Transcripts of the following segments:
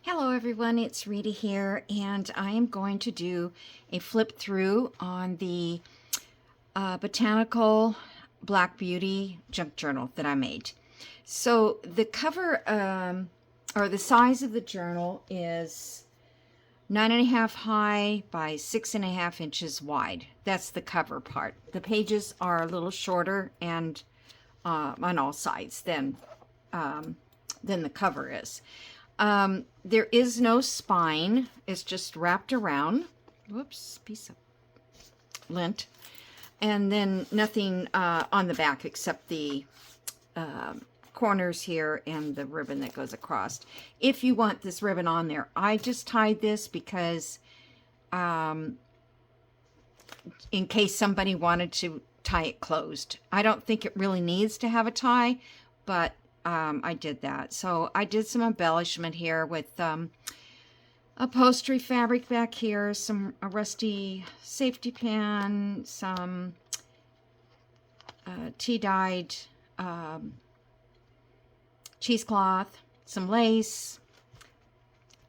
Hello everyone, it's Rita here, and I am going to do a flip through on the Botanical Black Beauty junk journal that I made. So the cover, or the size of the journal is 9.5 high by 6.5 inches wide. That's the cover part. The pages are a little shorter and on all sides than the cover is. There is no spine. It's just wrapped around. Whoops, piece of lint. And then nothing on the back except the corners here and the ribbon that goes across. If you want this ribbon on there, I just tied this because in case somebody wanted to tie it closed. I don't think it really needs to have a tie, but I did that. So I did some embellishment here with upholstery fabric back here, a rusty safety pin, some tea-dyed cheesecloth, some lace,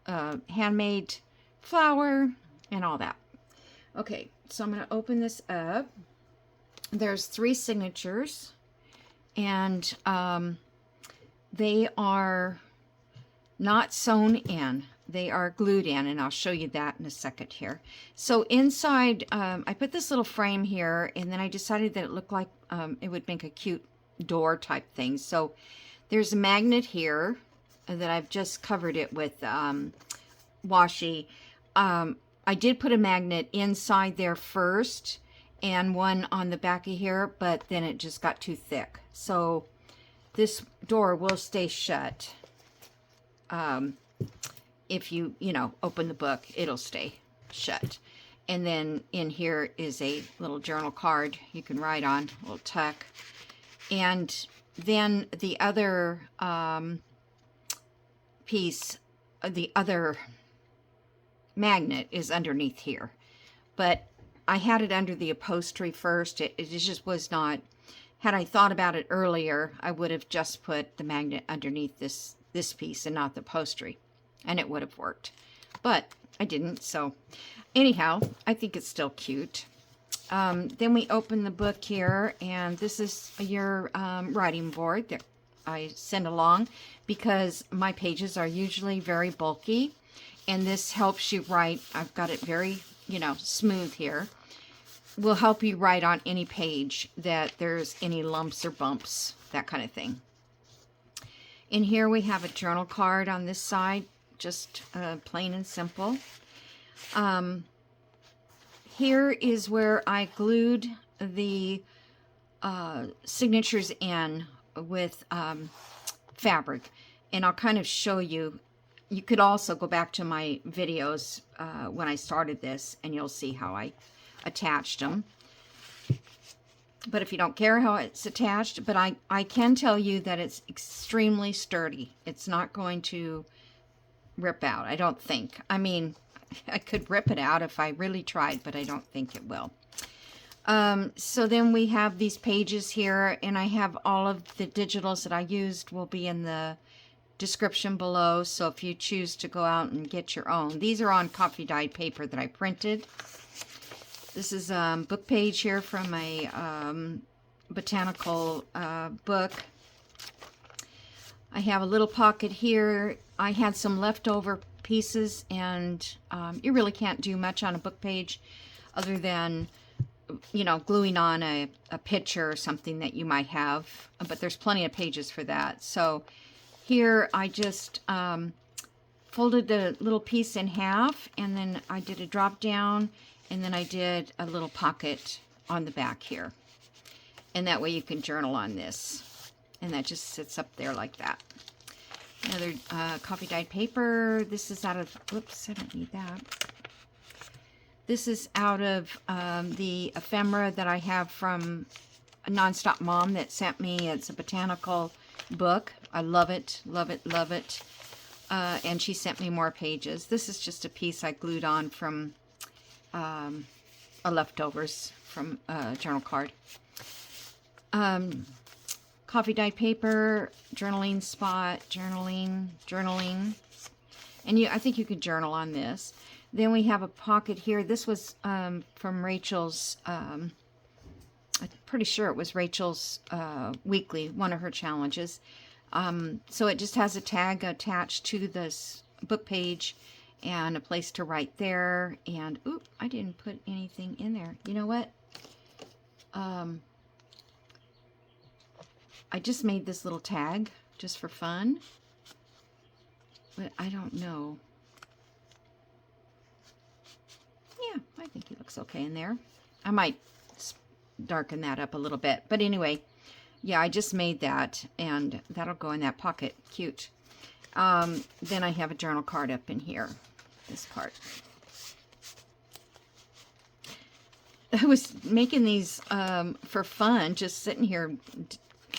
handmade flower, and all that. Okay, so I'm going to open this up. There's 3 signatures, and they are not sewn in. They are glued in, and I'll show you that in a second here. So inside, I put this little frame here, and then I decided that it looked like it would make a cute door type thing. So there's a magnet here that I've just covered it with washi. I did put a magnet inside there first, and one on the back of here, but then it just got too thick. So this door will stay shut. If you open the book, it'll stay shut. And then in here is a little journal card you can write on, a little tuck. And then the other piece, the other magnet is underneath here. But I had it under the upholstery first. It just was not. Had I thought about it earlier, I would have just put the magnet underneath this piece and not the upholstery, and it would have worked. But I didn't, so anyhow, I think it's still cute. Then we open the book here, and this is your writing board that I send along because my pages are usually very bulky, and this helps you write. I've got it very, smooth here. Will help you write on any page that there's any lumps or bumps, that kind of thing. In here we have a journal card on this side, just plain and simple. Here is where I glued the signatures in with fabric, and I'll kind of show you. You could also go back to my videos when I started this, and you'll see how I attached them. But if you don't care how it's attached, but I can tell you that it's extremely sturdy. It's not going to rip out, I don't think. I mean, I could rip it out if I really tried, but I don't think it will. So then we have these pages here, and I have all of the digitals that I used will be in the description below. So if you choose to go out and get your own, these are on coffee dyed paper that I printed. This is a book page here from a botanical book. I have a little pocket here. I had some leftover pieces, and you really can't do much on a book page other than, gluing on a picture or something that you might have. But there's plenty of pages for that. So here I just folded the little piece in half, and then I did a drop down. And then I did a little pocket on the back here. And that way you can journal on this. And that just sits up there like that. Another coffee dyed paper. This is out of, whoops, I don't need that. This is out of the ephemera that I have from a Nonstop Mom that sent me. It's a botanical book. I love it, love it, love it. And she sent me more pages. This is just a piece I glued on from leftovers from a journal card. Coffee dyed paper, journaling spot, journaling. And I think you could journal on this. Then we have a pocket here. This was from Rachel's, I'm pretty sure it was Rachel's weekly, one of her challenges. So it just has a tag attached to this book page and a place to write there. And, oop, I didn't put anything in there. You know what? I just made this little tag just for fun. But I don't know. Yeah, I think he looks okay in there. I might darken that up a little bit. But anyway, yeah, I just made that, and that'll go in that pocket. Cute. Then I have a journal card up in here, this part. I was making these for fun, just sitting here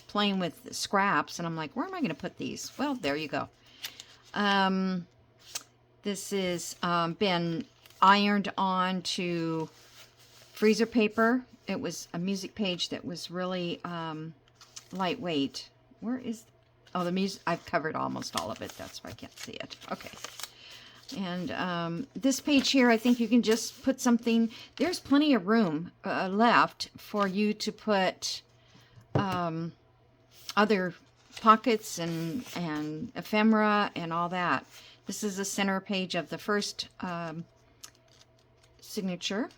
playing with scraps, and I'm like, where am I going to put these? Well, there you go. This is been ironed on to freezer paper. It was a music page that was really lightweight. Where is, oh, the music, I've covered almost all of it. That's why I can't see it. Okay. And this page here, I think you can just put something, there's plenty of room left for you to put other pockets and ephemera and all that. This is the center page of the first signature.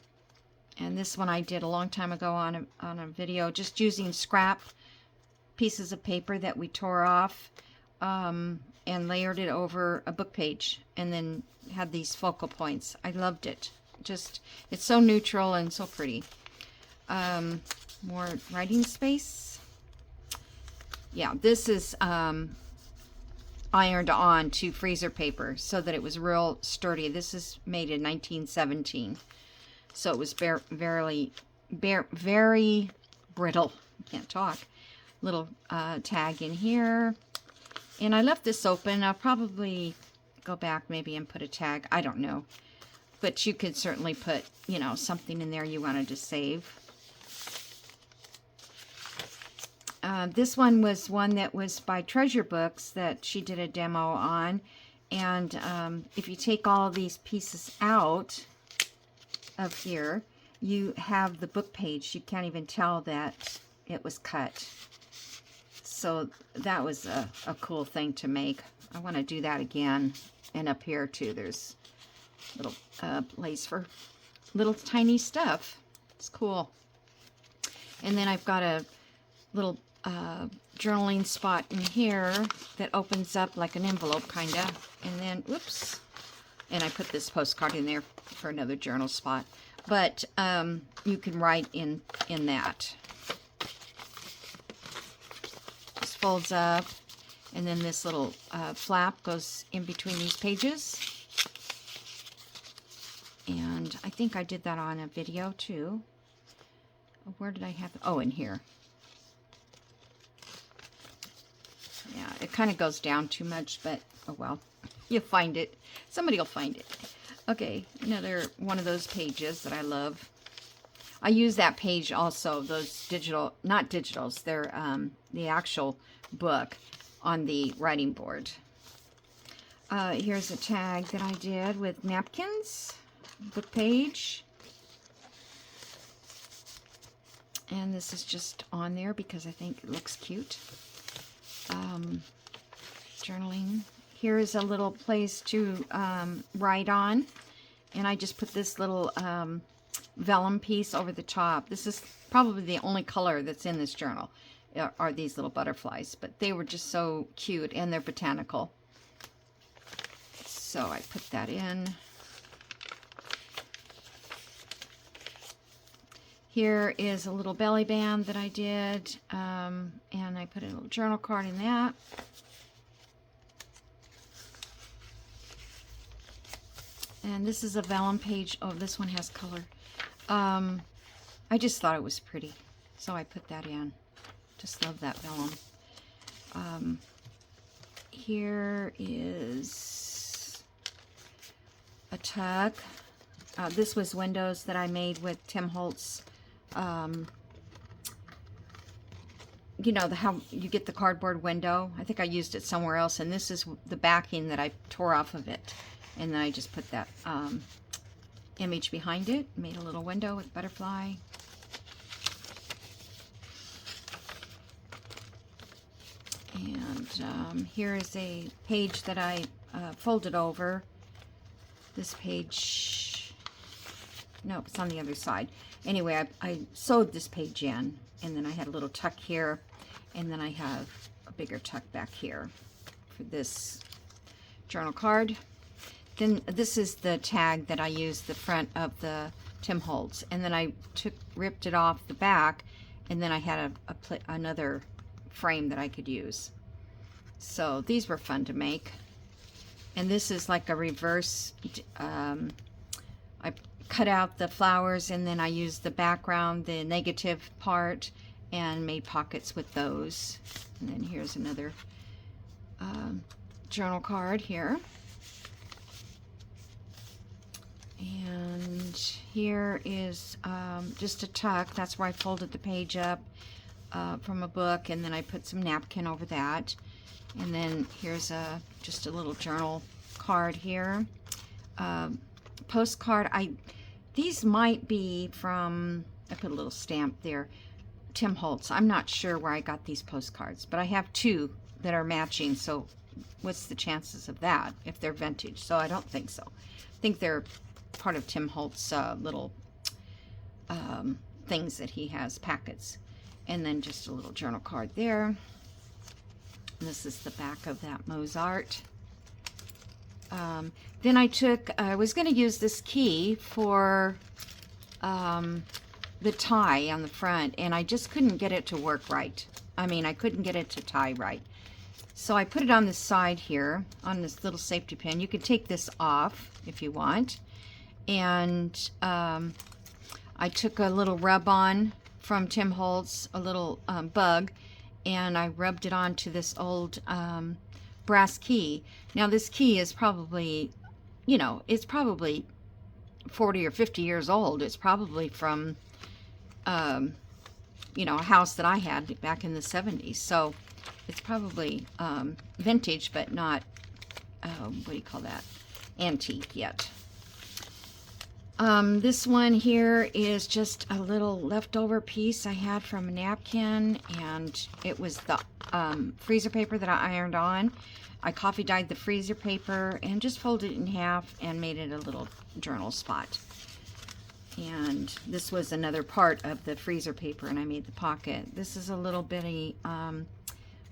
And this one I did a long time ago on a video, just using scrap pieces of paper that we tore off and layered it over a book page, and then had these focal points. I loved it. Just, it's so neutral and so pretty. More writing space. Yeah, this is ironed on to freezer paper so that it was real sturdy. This is made in 1917. So it was very brittle. I can't talk. Little tag in here. And I left this open. I'll probably go back maybe and put a tag. I don't know. But you could certainly put, you know, something in there you wanted to save. This one was one that was by Treasure Books that she did a demo on. And if you take all of these pieces out of here, you have the book page. You can't even tell that it was cut. So that was a cool thing to make. I want to do that again. And up here too, there's little place for little tiny stuff. It's cool. And then I've got a little journaling spot in here that opens up like an envelope kind of. And then, whoops. And I put this postcard in there for another journal spot. But you can write in that. This folds up. And then this little flap goes in between these pages. And I think I did that on a video too. Where did I have it? Oh, in here. Yeah, it kind of goes down too much, but oh well. You'll find it. Somebody will find it. Okay, another one of those pages that I love. I use that page also, those digital, not digitals, they're the actual book on the writing board. Here's a tag that I did with napkins, book page. And this is just on there because I think it looks cute. Journaling. Here is a little place to write on. And I just put this little vellum piece over the top. This is probably the only color that's in this journal, are these little butterflies. But they were just so cute, and they're botanical. So I put that in. Here is a little belly band that I did, and I put a little journal card in that. And this is a vellum page. Oh, this one has color. I just thought it was pretty, so I put that in. Just love that vellum. Here is a tuck. This was windows that I made with Tim Holtz you know, how you get the cardboard window. I think I used it somewhere else, and this is the backing that I tore off of it. And then I just put that image behind it, made a little window with butterfly. And here is a page that I folded over. This page, no, it's on the other side. Anyway, I sewed this page in, and then I had a little tuck here, and then I have a bigger tuck back here for this journal card. Then this is the tag that I used, the front of the Tim Holtz, and then I ripped it off the back, and then I had another frame that I could use. So these were fun to make. And this is like a reverse, I cut out the flowers, and then I used the background, the negative part, and made pockets with those. And then here's another journal card here. And here is just a tuck. That's where I folded the page up from a book, and then I put some napkin over that. And then here's just a little journal card here. Postcard. These might be from, I put a little stamp there, Tim Holtz. I'm not sure where I got these postcards, but I have two that are matching, so what's the chances of that if they're vintage? So I don't think so. I think they're part of Tim Holtz little things that he has, packets. And then just a little journal card there. And this is the back of that Mozart. Then I was going to use this key for the tie on the front, and I just couldn't get it to work right. I mean, I couldn't get it to tie right. So I put it on the side here, on this little safety pin. You can take this off if you want. And I took a little rub-on from Tim Holtz, a little bug, and I rubbed it onto this old brass key. Now this key is probably, you know, it's probably 40 or 50 years old. It's probably from, you know, a house that I had back in the 70s. So it's probably vintage, but not, what do you call that, antique yet. This one here is just a little leftover piece I had from a napkin, and it was the freezer paper that I ironed on. I coffee dyed the freezer paper and just folded it in half and made it a little journal spot. And this was another part of the freezer paper, and I made the pocket. This is a little bitty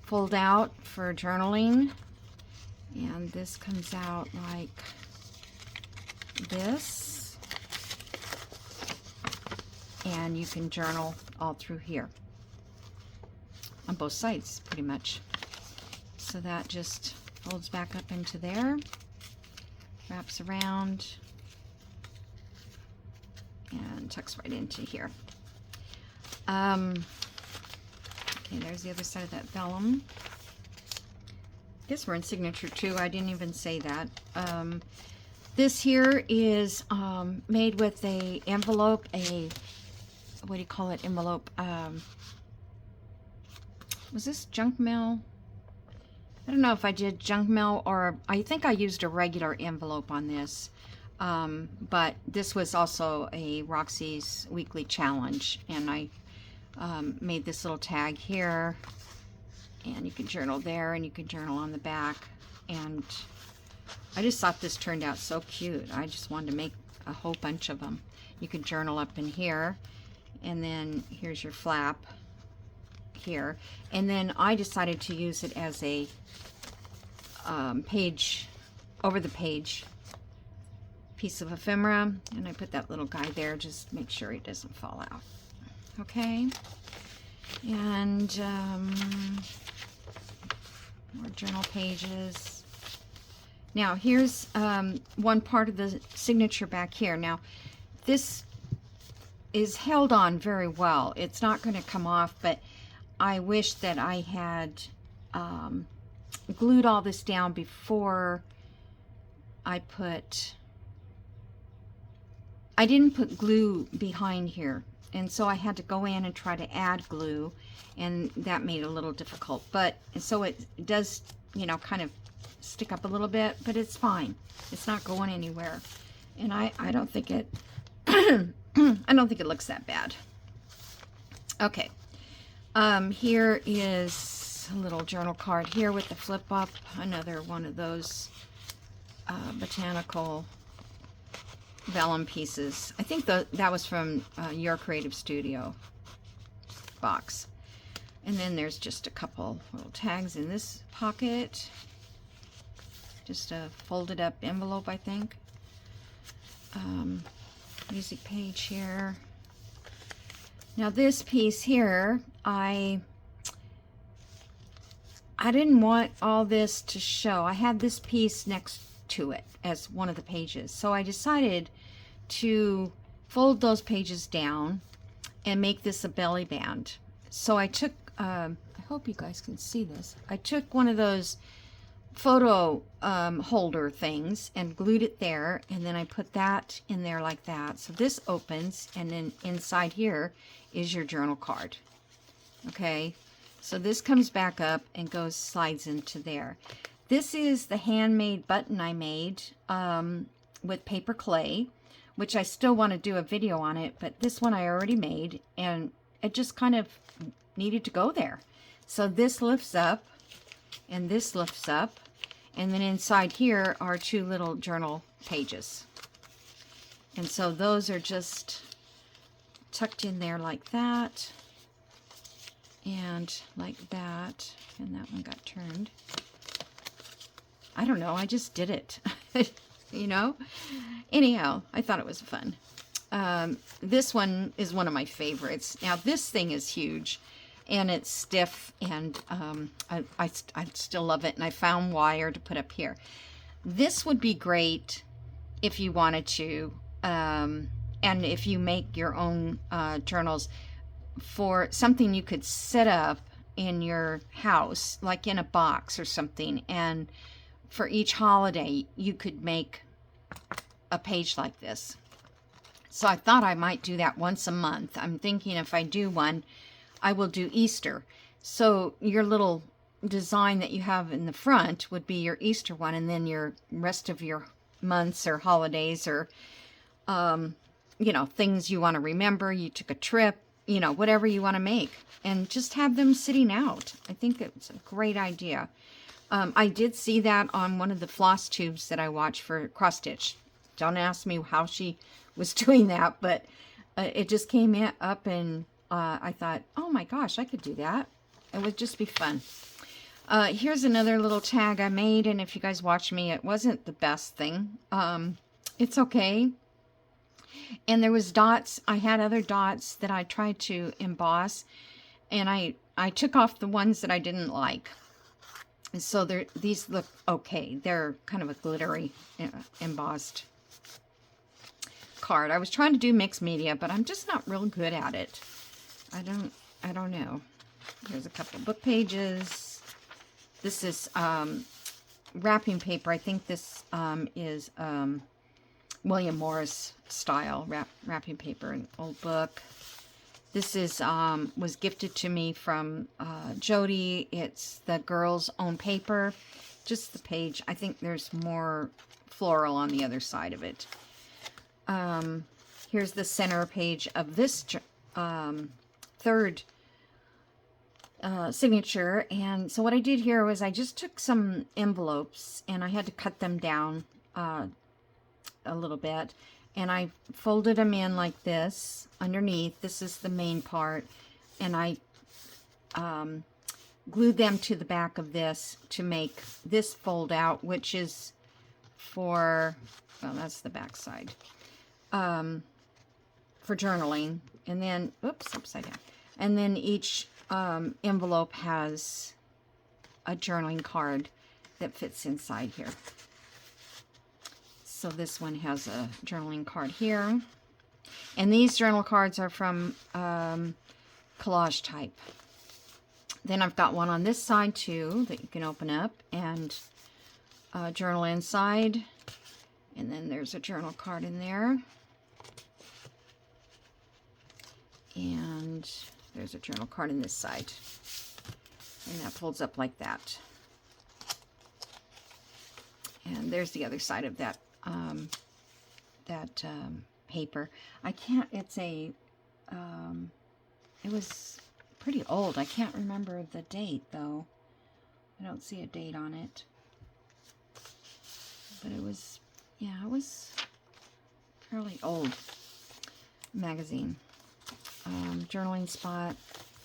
fold out for journaling, and this comes out like this. And you can journal all through here on both sides pretty much. So that just folds back up into there, wraps around, and tucks right into here. Okay, there's the other side of that vellum. I guess we're in signature too. I didn't even say that. This here is made with a envelope, what do you call it, envelope? Was this junk mail? I don't know if I did junk mail, or I think I used a regular envelope on this. But this was also a Roxy's weekly challenge, and I made this little tag here, and you can journal there, and you can journal on the back. And I just thought this turned out so cute. I just wanted to make a whole bunch of them. You can journal up in here, and then here's your flap here. And then I decided to use it as a page, over the page piece of ephemera, and I put that little guy there, just make sure he doesn't fall out. Okay, and more journal pages. Now here's one part of the signature back here. Now this is held on very well. It's not going to come off, but I wish that I had glued all this down before I didn't put glue behind here. and so I had to go in and try to add glue, and that made it a little difficult. But so it does, you know, kind of stick up a little bit, but it's fine. It's not going anywhere, and I don't think it I don't think it looks that bad. Okay, here is a little journal card here with the flip up, another one of those Botanical vellum pieces. I think that was from Your Creative Studio box. And then there's just a couple little tags in this pocket. Just a folded up envelope, I think. Music page here. Now this piece here, I didn't want all this to show. I had this piece next to it as one of the pages. So I decided to fold those pages down and make this a belly band. So I took, I hope you guys can see this. I took one of those photo holder things and glued it there, and then I put that in there like that. So this opens, and then inside here is your journal card. Okay, so this comes back up and slides into there. This is the handmade button I made with paper clay, which I still want to do a video on it, but this one I already made, and it just kind of needed to go there. So this lifts up, and this lifts up, and then inside here are two little journal pages. And so those are just tucked in there like that, and like that, and that one got turned. I don't know, I just did it, you know? Anyhow, I thought it was fun. This one is one of my favorites. Now, this thing is huge, and it's stiff, and I still love it, and I found wire to put up here. This would be great if you wanted to, and if you make your own journals, for something you could set up in your house, like in a box or something, and for each holiday, you could make a page like this. So I thought I might do that once a month. I'm thinking if I do one, I will do Easter. So your little design that you have in the front would be your Easter one, and then your rest of your months or holidays or, you know, things you want to remember. You took a trip, you know, whatever you want to make, and just have them sitting out. I think it's a great idea. I did see that on one of the floss tubes that I watched for cross stitch. Don't ask me how she was doing that, but it just came up, and I thought, oh my gosh, I could do that. It would just be fun. Here's another little tag I made, and if you guys watch me, it wasn't the best thing. It's okay. And there was dots. I had other dots that I tried to emboss, and I took off the ones that I didn't like. And so these look okay. They're kind of a glittery embossed card. I was trying to do mixed media, but I'm just not real good at it. I don't know. Here's a couple of book pages. This is wrapping paper. I think this is William Morris style wrapping paper, an old book. This is was gifted to me from Jody. It's the Girls Own Paper. Just the page. I think there's more floral on the other side of it. Here's the center page of this third signature. And so what I did here was I just took some envelopes, and I had to cut them down a little bit. And I folded them in like this underneath. This is the main part. And I glued them to the back of this to make this fold out, which is for, well, that's the back side, for journaling. And then, oops, upside down. And then each envelope has a journaling card that fits inside here. So this one has a journaling card here. And these journal cards are from collage type. Then I've got one on this side too that you can open up and journal inside. And then there's a journal card in there. And there's a journal card on this side. And that folds up like that. And there's the other side of that paper. I can't, it's a, it was pretty old. I can't remember the date, though. I don't see a date on it. But it was, yeah, it was fairly old magazine. Journaling spot.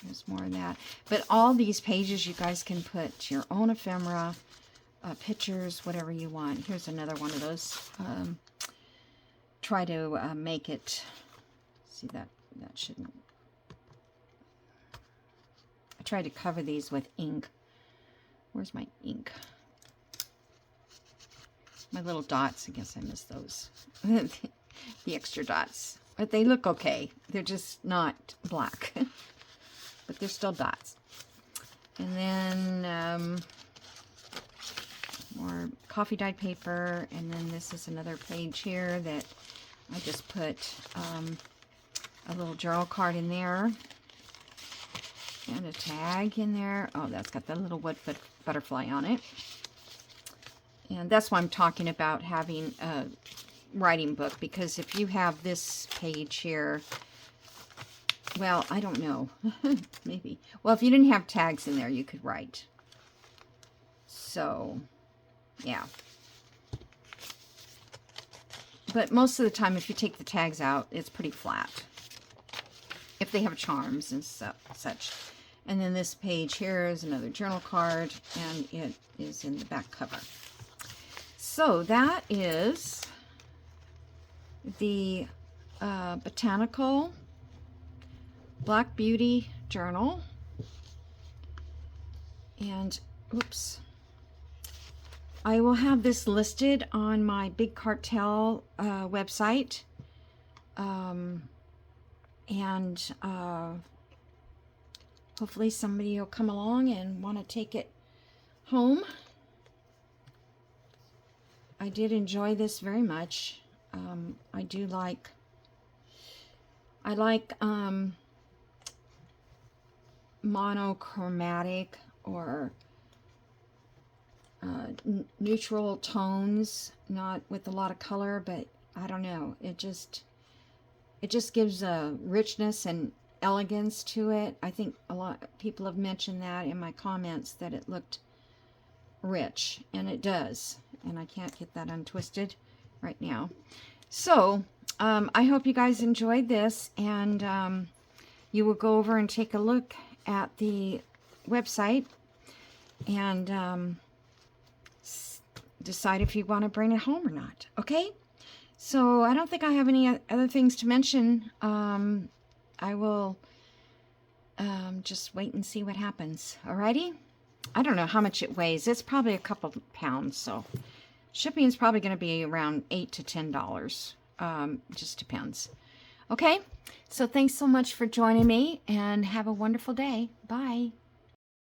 There's more of that. But all these pages, you guys can put your own ephemera, pictures, whatever you want. Here's another one of those. Try to make it, see that shouldn't, I tried to cover these with ink. Where's my ink? My little dots, I guess I missed those. The extra dots. But they look okay. They're just not black. But they're still dots. And then more coffee dyed paper. And then this is another page here that I just put a little journal card in there. And a tag in there. Oh, that's got the little wood butterfly on it. And that's why I'm talking about having a writing book, because if you have this page here, well, I don't know. Maybe. Well, if you didn't have tags in there, you could write. So, yeah. But most of the time, if you take the tags out, it's pretty flat. If they have charms and such. And then this page here is another journal card, and it is in the back cover. So that is the Botanical Black Beauty Journal. And, oops. I will have this listed on my Big Cartel website. Hopefully somebody will come along and want to take it home. I did enjoy this very much. I like monochromatic or neutral tones, not with a lot of color, but I don't know. It just gives a richness and elegance to it. I think a lot of people have mentioned that in my comments, that it looked rich, and it does. And I can't get that untwisted right now. So I hope you guys enjoyed this, and you will go over and take a look at the website and decide if you want to bring it home or not. Okay? So I don't think I have any other things to mention. I will just wait and see what happens. Alrighty? I don't know how much it weighs. It's probably a couple pounds, so shipping is probably going to be around $8 to $10. Just depends. Okay? So thanks so much for joining me, and have a wonderful day. Bye.